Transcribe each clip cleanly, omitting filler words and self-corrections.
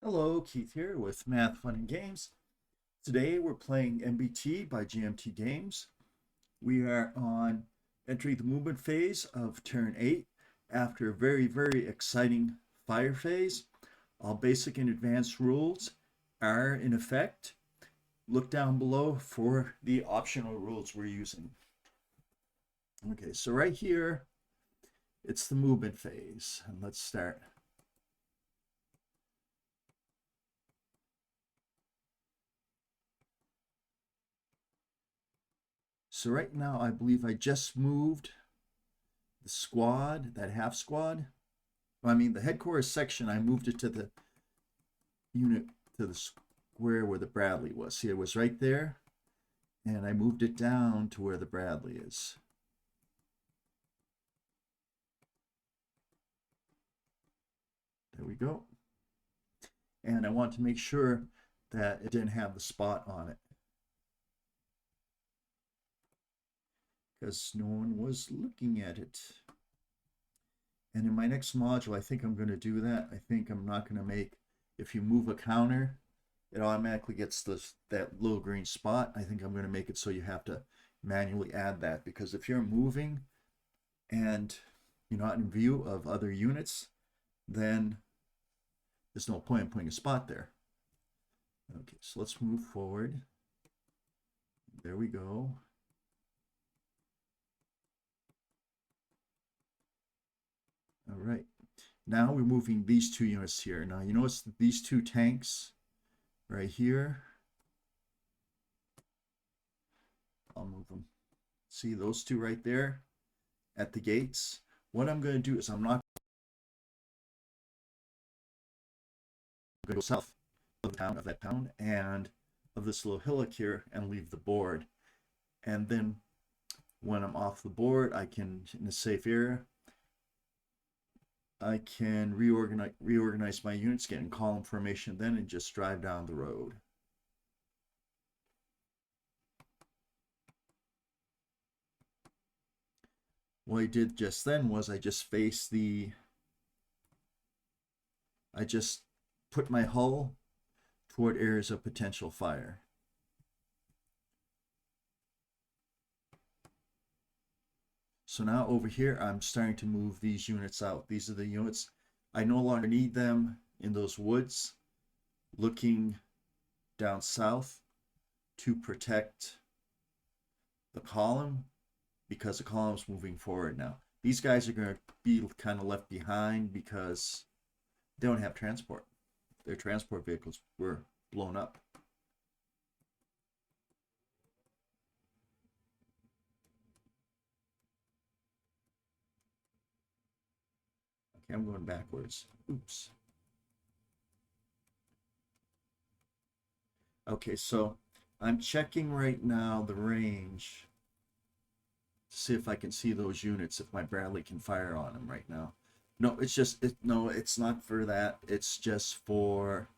Hello, Keith here with Math, Fun, and Games. Today we're playing MBT by GMT Games. We are on entering the movement phase of turn 8 after a very exciting fire phase. All basic and advanced rules are in effect. Look down below for the optional rules we're using. Okay, so right here, it's the movement phase. And let's start. So right now, I believe I just moved the squad, that half squad. I mean, the headquarters section, I moved it to the unit, to the square where the Bradley was. See, it was right there, and I moved it down to where the Bradley is. There we go. And I want to make sure that it didn't have the spot on it, because no one was looking at it. And in my next module, I think I'm going to do that. I think I'm not going to make, if you move a counter, it automatically gets that little green spot. I think I'm going to make it so you have to manually add that, because if you're moving and you're not in view of other units, then there's no point in putting a spot there. Okay, so let's move forward. There we go. All right, now we're moving these two units here. Now you notice these two tanks right here. I'll move them. See those two right there at the gates? What I'm going to do is I'm not going to go south of the town, of that town, and of this little hillock here, and leave the board. And then when I'm off the board, I can, in a safe area, I can reorganize my units, get in column formation then, and just drive down the road. What I did just then was I just put my hull toward areas of potential fire. So now over here, I'm starting to move these units out. These are the units. I no longer need them in those woods looking down south to protect the column, because the column's moving forward now. These guys are going to be kind of left behind because they don't have transport. Their transport vehicles were blown up. Okay, I'm going backwards. Oops. Okay, so I'm checking right now the range to see if I can see those units, if my Bradley can fire on them right now. No, it's just, no, it's not for that. It's just for,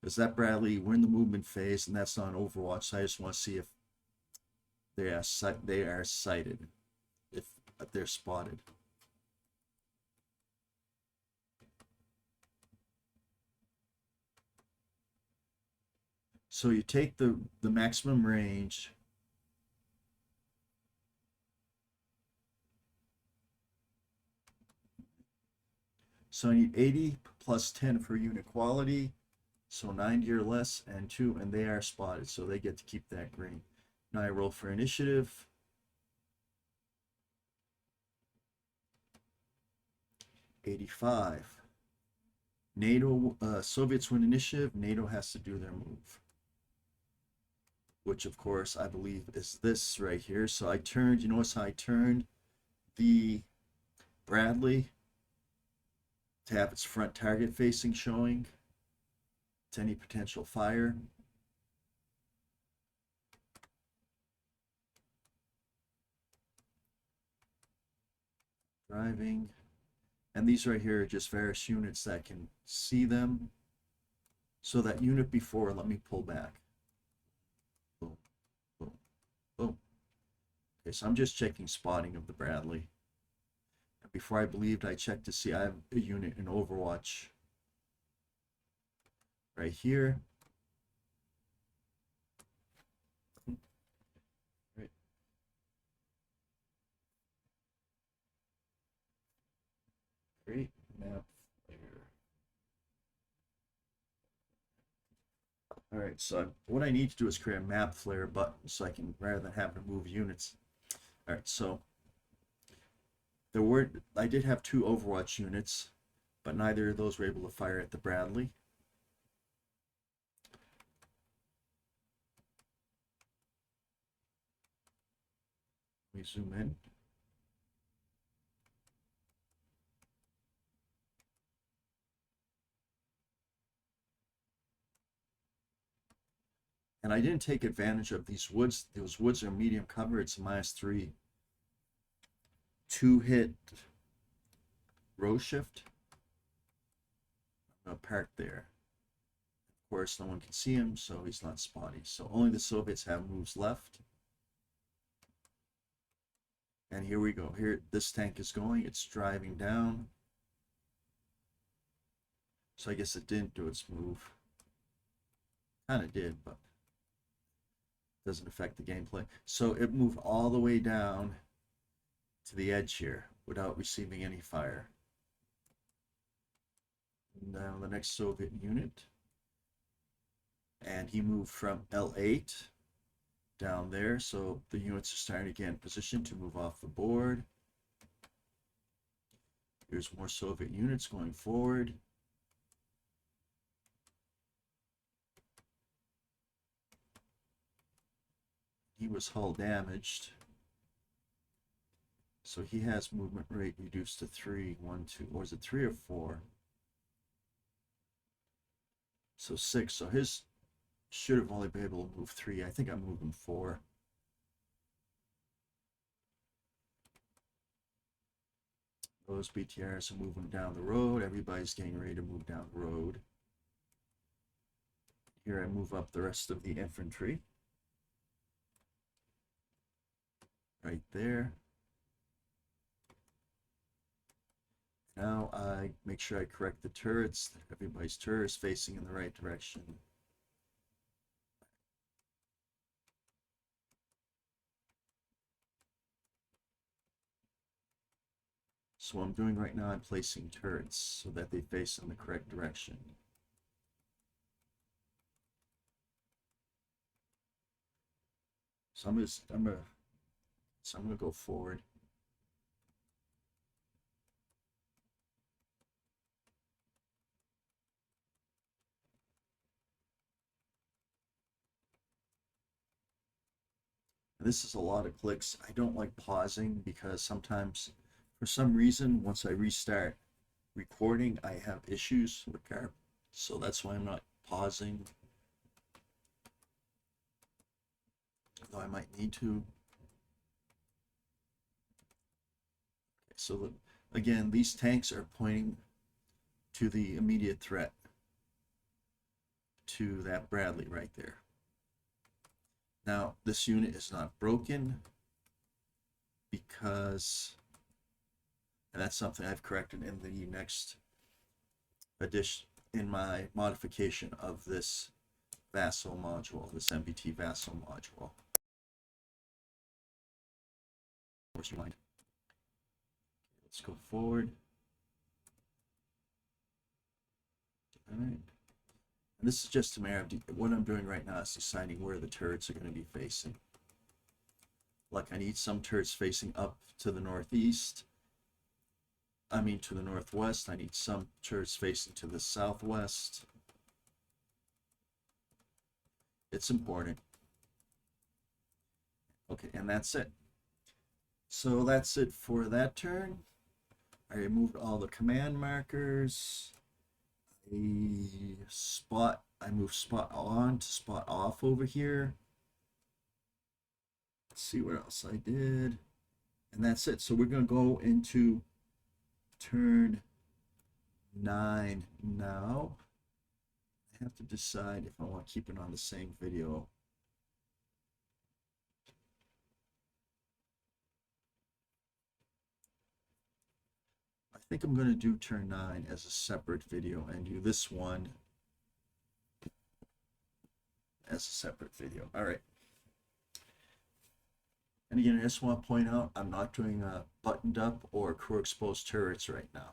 because that Bradley, we're in the movement phase, and that's not an Overwatch, so I just want to see if they are sighted, if they're spotted. So you take the maximum range. So I need 80 plus 10 for unit quality. So 90 or less, and 2, and they are spotted, so they get to keep that green. Now I roll for initiative. '85. NATO, Soviets win initiative. NATO has to do their move, which of course I believe is this right here. So I turned, you notice how I turned the Bradley to have its front target facing, showing to any potential fire. Driving. And these right here are just various units that can see them. So that unit before, let me pull back. Boom, boom, boom. Okay, so I'm just checking spotting of the Bradley. And before I believed, I checked to see I have a unit in Overwatch right here. Right. Great map flare. All right, so what I need to do is create a map flare button so I can, rather than having to move units. All right, so I did have 2 Overwatch units, but neither of those were able to fire at the Bradley. Let me zoom in. And I didn't take advantage of these woods. Those woods are medium cover. It's a -3 2-hit row shift. I'm gonna park there. Of course, no one can see him, so he's not spotty. So only the Soviets have moves left. And here we go. Here, this tank is going. It's driving down. So I guess it didn't do its move. Kind of did, but doesn't affect the gameplay. So it moved all the way down to the edge here without receiving any fire. Now the next Soviet unit. And he moved from L8 down there, so the units are starting to get in position to move off the board. Here's more Soviet units going forward. He was hull damaged, so he has movement rate reduced to 3, 1, 2, or is it 3 or 4? So 6. So his should have only been able to move 3. I think I'm moving 4. Those BTRs are moving down the road. Everybody's getting ready to move down the road. Here I move up the rest of the infantry. Right there. Now I make sure I correct the turrets. Everybody's turret is facing in the right direction. So what I'm doing right now, I'm placing turrets so that they face in the correct direction. So I'm gonna go forward. And this is a lot of clicks. I don't like pausing because sometimes, for some reason, once I restart recording, I have issues with car. So that's why I'm not pausing. Though I might need to. Okay, so again, these tanks are pointing to the immediate threat, to that Bradley right there. Now, this unit is not broken because, and that's something I've corrected in the next addition, in my modification of this VASSAL module, this MBT VASSAL module. Let's go forward. All right. And this is just a matter of what I'm doing right now is deciding where the turrets are going to be facing. Like I need some turrets facing up to the northeast. I mean to the northwest. I need some turrets facing to the southwest. It's important. Okay, and that's it. So that's it for that turn. I removed all the command markers. I move spot on to spot off over here. Let's see what else I did. And that's it. So we're going to go into turn 9 now. I have to decide if I want to keep it on the same video. I think I'm going to do turn 9 as a separate video and do this one as a separate video. All right. And again, I just want to point out, I'm not doing buttoned up or crew exposed turrets right now.